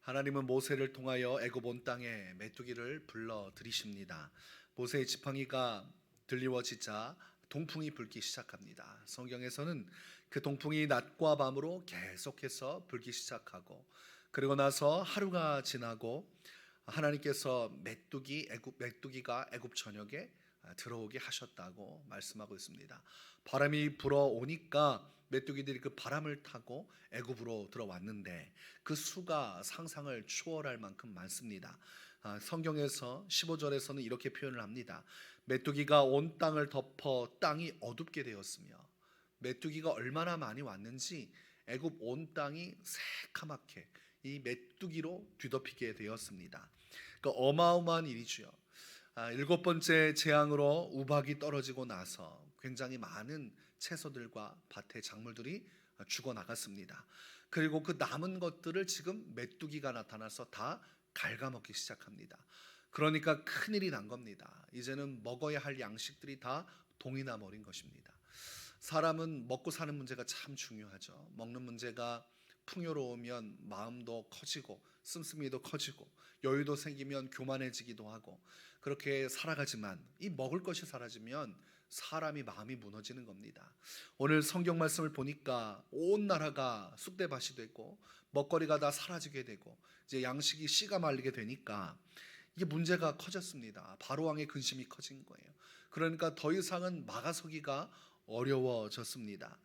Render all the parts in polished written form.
하나님은 모세를 통하여 애굽 온 땅에 메뚜기를 불러 들이십니다. 모세의 지팡이가 들리워지자 동풍이 불기 시작합니다. 성경에서는 그 동풍이 낮과 밤으로 계속해서 불기 시작하고, 그리고 나서 하루가 지나고 하나님께서 메뚜기가 애굽 전역에 들어오게 하셨다고 말씀하고 있습니다. 바람이 불어오니까 메뚜기들이 그 바람을 타고 애굽으로 들어왔는데 그 수가 상상을 초월할 만큼 많습니다. 성경에서 15절에서는 이렇게 표현을 합니다. 메뚜기가 온 땅을 덮어 땅이 어둡게 되었으며, 메뚜기가 얼마나 많이 왔는지 애굽 온 땅이 새카맣게 이 메뚜기로 뒤덮이게 되었습니다. 그러니까 어마어마한 일이죠. 일곱 번째 재앙으로 우박이 떨어지고 나서 굉장히 많은 채소들과 밭의 작물들이 죽어나갔습니다. 그리고 그 남은 것들을 지금 메뚜기가 나타나서 다 갉아먹기 시작합니다. 그러니까 큰일이 난 겁니다. 이제는 먹어야 할 양식들이 다 동이 나버린 것입니다. 사람은 먹고 사는 문제가 참 중요하죠. 먹는 문제가 풍요로우면 마음도 커지고 씀씀이도 커지고 여유도 생기면 교만해지기도 하고 그렇게 살아가지만, 이 먹을 것이 사라지면 사람이 마음이 무너지는 겁니다. 오늘 성경 말씀을 보니까 온 나라가 쑥대밭이 되고 먹거리가 다 사라지게 되고 이제 양식이 씨가 말리게 되니까 이게 문제가 커졌습니다. 바로왕의 근심이 커진 거예요. 그러니까 더 이상은 막아서기가 어려워졌습니다.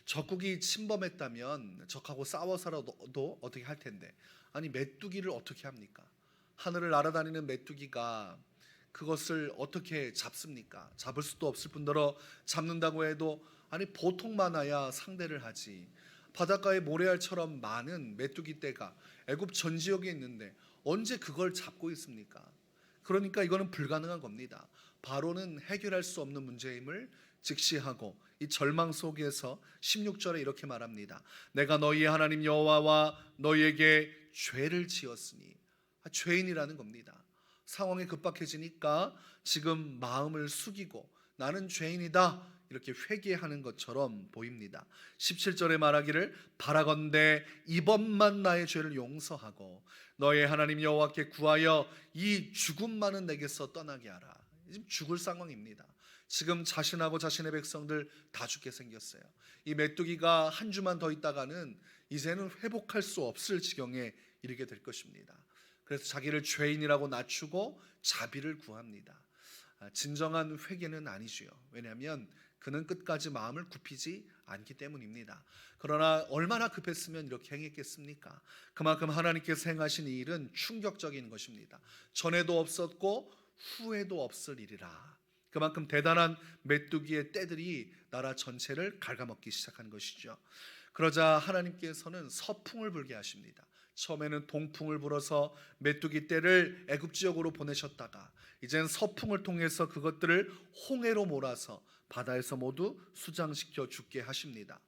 적국이 침범했다면 적하고 싸워서라도 어떻게 할 텐데, 아니 메뚜기를 어떻게 합니까? 하늘을 날아다니는 메뚜기가 그것을 어떻게 잡습니까? 잡을 수도 없을 뿐더러 잡는다고 해도 아니 보통 많아야 상대를 하지. 바닷가에 모래알처럼 많은 메뚜기 떼가 애굽 전 지역에 있는데 언제 그걸 잡고 있습니까? 그러니까 이거는 불가능한 겁니다. 바로는 해결할 수 없는 문제임을 직시하고 이 절망 속에서 16절에 이렇게 말합니다. 내가 너희의 하나님 여호와와 너희에게 죄를 지었으니, 죄인이라는 겁니다. 상황이 급박해지니까 지금 마음을 숙이고 나는 죄인이다 이렇게 회개하는 것처럼 보입니다. 17절에 말하기를 바라건대 이번만 나의 죄를 용서하고 너의 하나님 여호와께 구하여 이 죽음 많은 내게서 떠나게 하라. 지금 죽을 상황입니다. 지금 자신하고 자신의 백성들 다 죽게 생겼어요. 이 메뚜기가 한 주만 더 있다가는 이제는 회복할 수 없을 지경에 이르게 될 것입니다. 그래서 자기를 죄인이라고 낮추고 자비를 구합니다. 진정한 회개는 아니지요. 왜냐하면 그는 끝까지 마음을 굽히지 않기 때문입니다. 그러나 얼마나 급했으면 이렇게 행했겠습니까? 그만큼 하나님께서 행하신 이 일은 충격적인 것입니다. 전에도 없었고 후에도 없을 일이라. 그만큼 대단한 메뚜기의 떼들이 나라 전체를 갉아먹기 시작한 것이죠. 그러자 하나님께서는 서풍을 불게 하십니다. 처음에는 동풍을 불어서 메뚜기 떼를 애굽 지역으로 보내셨다가 이젠 서풍을 통해서 그것들을 홍해로 몰아서 바다에서 모두 수장시켜 죽게 하십니다.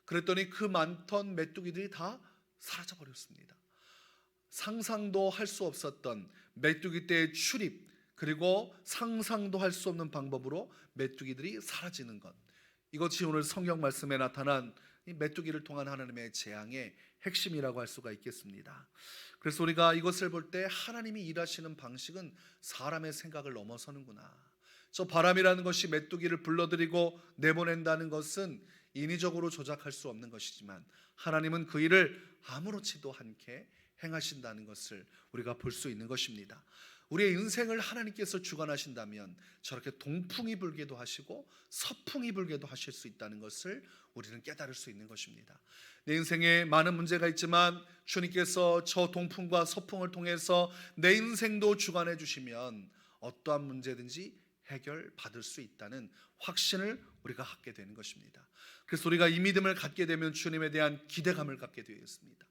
그랬더니 그 많던 메뚜기들이 다 사라져 버렸습니다. 상상도 할 수 없었던 메뚜기 떼의 출입, 그리고 상상도 할 수 없는 방법으로 메뚜기들이 사라지는 것, 이것이 오늘 성경 말씀에 나타난 이 메뚜기를 통한 하나님의 재앙의 핵심이라고 할 수가 있겠습니다. 그래서 우리가 이것을 볼 때 하나님이 일하시는 방식은 사람의 생각을 넘어서는구나. 저 바람이라는 것이 메뚜기를 불러들이고 내보낸다는 것은 인위적으로 조작할 수 없는 것이지만 하나님은 그 일을 아무렇지도 않게 행하신다는 것을 우리가 볼 수 있는 것입니다. 우리의 인생을 하나님께서 주관하신다면 저렇게 동풍이 불게도 하시고 서풍이 불게도 하실 수 있다는 것을 우리는 깨달을 수 있는 것입니다. 내 인생에 많은 문제가 있지만 주님께서 저 동풍과 서풍을 통해서 내 인생도 주관해 주시면 어떠한 문제든지 해결받을 수 있다는 확신을 우리가 갖게 되는 것입니다. 그래서 우리가 이 믿음을 갖게 되면 주님에 대한 기대감을 갖게 되어 있습니다.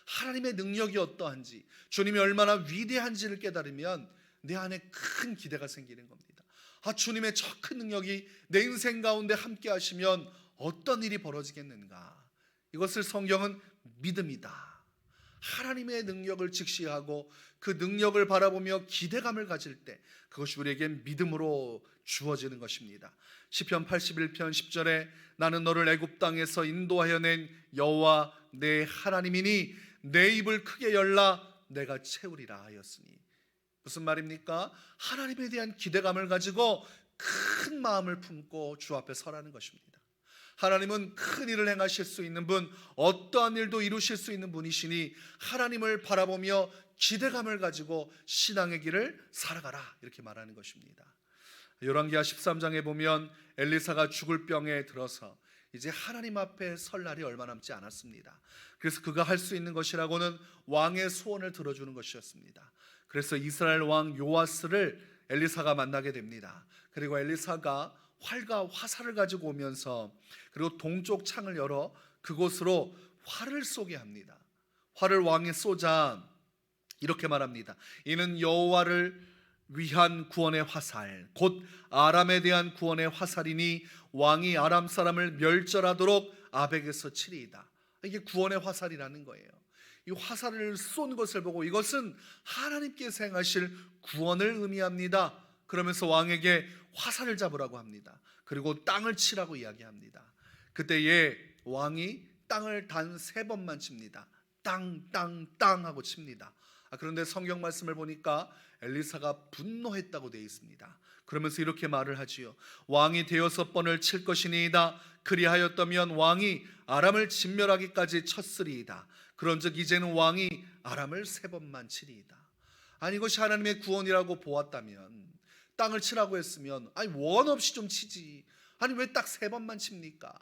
하나님의 능력이 어떠한지, 주님이 얼마나 위대한지를 깨달으면 내 안에 큰 기대가 생기는 겁니다. 주님의 저 큰 능력이 내 인생 가운데 함께 하시면 어떤 일이 벌어지겠는가. 이것을 성경은 믿음이다. 하나님의 능력을 직시하고 그 능력을 바라보며 기대감을 가질 때 그것이 우리에게 믿음으로 주어지는 것입니다. 시편 81편 10절에 나는 너를 애굽 땅에서 인도하여 낸 여호와 내 하나님이니 내 입을 크게 열라 내가 채우리라 하였으니. 무슨 말입니까? 하나님에 대한 기대감을 가지고 큰 마음을 품고 주 앞에 서라는 것입니다. 하나님은 큰 일을 행하실 수 있는 분, 어떠한 일도 이루실 수 있는 분이시니 하나님을 바라보며 기대감을 가지고 신앙의 길을 살아가라, 이렇게 말하는 것입니다. 열왕기하 13장에 보면 엘리사가 죽을 병에 들어서 이제 하나님 앞에 설 날이 얼마 남지 않았습니다. 그래서 그가 할 수 있는 것이라고는 왕의 소원을 들어주는 것이었습니다. 그래서 이스라엘 왕 요아스를 엘리사가 만나게 됩니다. 그리고 엘리사가 활과 화살을 가지고 오면서 그리고 동쪽 창을 열어 그곳으로 활을 쏘게 합니다. 활을 왕에 쏘자 이렇게 말합니다. 이는 여호와를 위한 구원의 화살, 곧 아람에 대한 구원의 화살이니 왕이 아람 사람을 멸절하도록 아벡에서 치리이다. 이게 구원의 화살이라는 거예요. 이 화살을 쏜 것을 보고 이것은 하나님께서 행하실 구원을 의미합니다. 그러면서 왕에게 화살을 잡으라고 합니다. 그리고 땅을 치라고 이야기합니다. 그때에 왕이 땅을 단 3번만 칩니다. 땅, 땅, 땅 하고 칩니다. 그런데 성경 말씀을 보니까 엘리사가 분노했다고 되어 있습니다. 그러면서 이렇게 말을 하지요. 왕이 5번을 칠 것이니이다. 그리하였다면 왕이 아람을 진멸하기까지 쳤으리이다. 그런즉 이제는 왕이 아람을 3번만 치리이다. 아니, 이것이 하나님의 구원이라고 보았다면, 땅을 치라고 했으면 아니 원 없이 좀 치지, 아니 왜 딱 3번만 칩니까?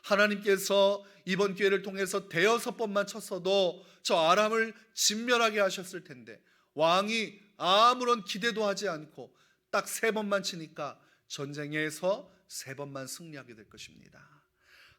하나님께서 이번 기회를 통해서 5번만 쳤어도 저 아람을 진멸하게 하셨을 텐데, 왕이 아무런 기대도 하지 않고 딱 3번만 치니까 전쟁에서 3번만 승리하게 될 것입니다.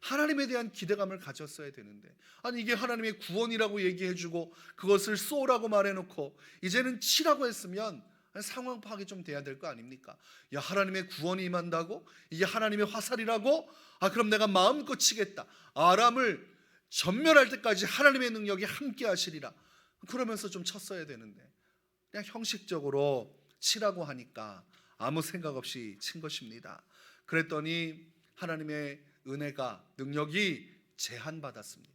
하나님에 대한 기대감을 가졌어야 되는데, 아니 이게 하나님의 구원이라고 얘기해주고 그것을 쏘라고 말해놓고 이제는 치라고 했으면 상황 파악이 좀 돼야 될 거 아닙니까? 야, 하나님의 구원이 임한다고? 이게 하나님의 화살이라고? 그럼 내가 마음껏 치겠다. 아람을 전멸할 때까지 하나님의 능력이 함께 하시리라. 그러면서 좀 쳤어야 되는데 그냥 형식적으로 치라고 하니까 아무 생각 없이 친 것입니다. 그랬더니 하나님의 은혜가, 능력이 제한받았습니다.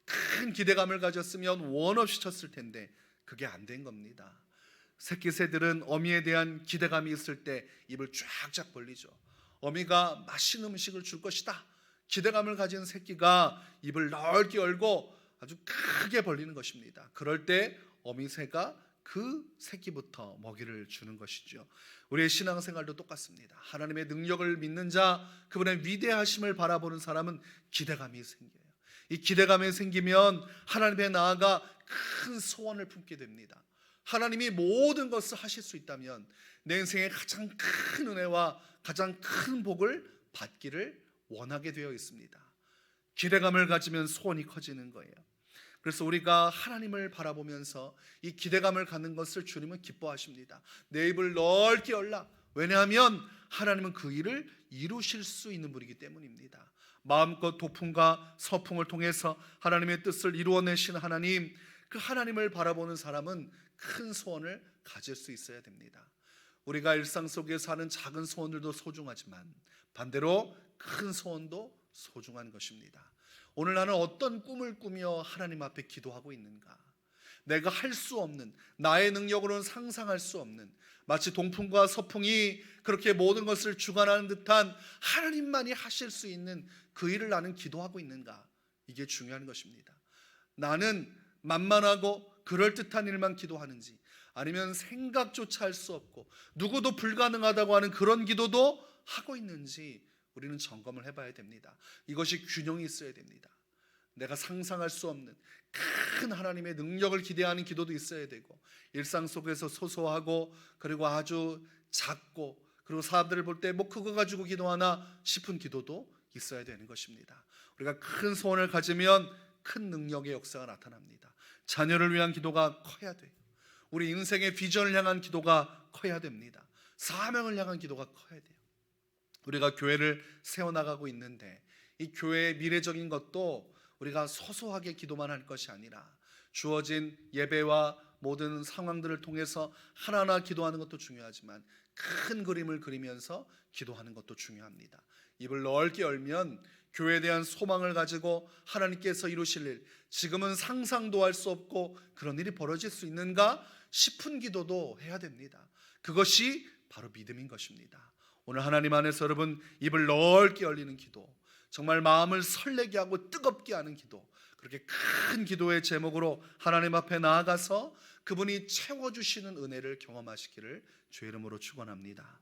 큰 기대감을 가졌으면 원 없이 쳤을 텐데 그게 안 된 겁니다. 새끼 새들은 어미에 대한 기대감이 있을 때 입을 쫙쫙 벌리죠. 어미가 맛있는 음식을 줄 것이다, 기대감을 가진 새끼가 입을 넓게 열고 아주 크게 벌리는 것입니다. 그럴 때 어미새가 그 새끼부터 먹이를 주는 것이죠. 우리의 신앙생활도 똑같습니다. 하나님의 능력을 믿는 자, 그분의 위대하심을 바라보는 사람은 기대감이 생겨요. 이 기대감이 생기면 하나님에 나아가 큰 소원을 품게 됩니다. 하나님이 모든 것을 하실 수 있다면 내 인생의 가장 큰 은혜와 가장 큰 복을 받기를 원하게 되어 있습니다. 기대감을 가지면 소원이 커지는 거예요. 그래서 우리가 하나님을 바라보면서 이 기대감을 갖는 것을 주님은 기뻐하십니다. 내 입을 넓게 열라. 왜냐하면 하나님은 그 일을 이루실 수 있는 분이기 때문입니다. 마음껏 도풍과 서풍을 통해서 하나님의 뜻을 이루어내신 하나님, 그 하나님을 바라보는 사람은 큰 소원을 가질 수 있어야 됩니다. 우리가 일상 속에서 하는 작은 소원들도 소중하지만 반대로 큰 소원도 소중한 것입니다. 오늘 나는 어떤 꿈을 꾸며 하나님 앞에 기도하고 있는가? 내가 할 수 없는, 나의 능력으로는 상상할 수 없는, 마치 동풍과 서풍이 그렇게 모든 것을 주관하는 듯한 하나님만이 하실 수 있는 그 일을 나는 기도하고 있는가? 이게 중요한 것입니다. 나는 만만하고 그럴듯한 일만 기도하는지, 아니면 생각조차 할 수 없고 누구도 불가능하다고 하는 그런 기도도 하고 있는지 우리는 점검을 해봐야 됩니다. 이것이 균형이 있어야 됩니다. 내가 상상할 수 없는 큰 하나님의 능력을 기대하는 기도도 있어야 되고, 일상 속에서 소소하고 그리고 아주 작고 그리고 사람들을 볼 때 뭐 그거 가지고 기도하나 싶은 기도도 있어야 되는 것입니다. 우리가 큰 소원을 가지면 큰 능력의 역사가 나타납니다. 자녀를 위한 기도가 커야 돼요. 우리 인생의 비전을 향한 기도가 커야 됩니다. 사명을 향한 기도가 커야 돼요. 우리가 교회를 세워나가고 있는데 이 교회의 미래적인 것도 우리가 소소하게 기도만 할 것이 아니라 주어진 예배와 모든 상황들을 통해서 하나하나 기도하는 것도 중요하지만 큰 그림을 그리면서 기도하는 것도 중요합니다. 입을 넓게 열면 교회에 대한 소망을 가지고 하나님께서 이루실 일, 지금은 상상도 할 수 없고 그런 일이 벌어질 수 있는가 싶은 기도도 해야 됩니다. 그것이 바로 믿음인 것입니다. 오늘 하나님 안에서 여러분 입을 넓게 열리는 기도, 정말 마음을 설레게 하고 뜨겁게 하는 기도, 그렇게 큰 기도의 제목으로 하나님 앞에 나아가서 그분이 채워주시는 은혜를 경험하시기를 주의 이름으로 축원합니다.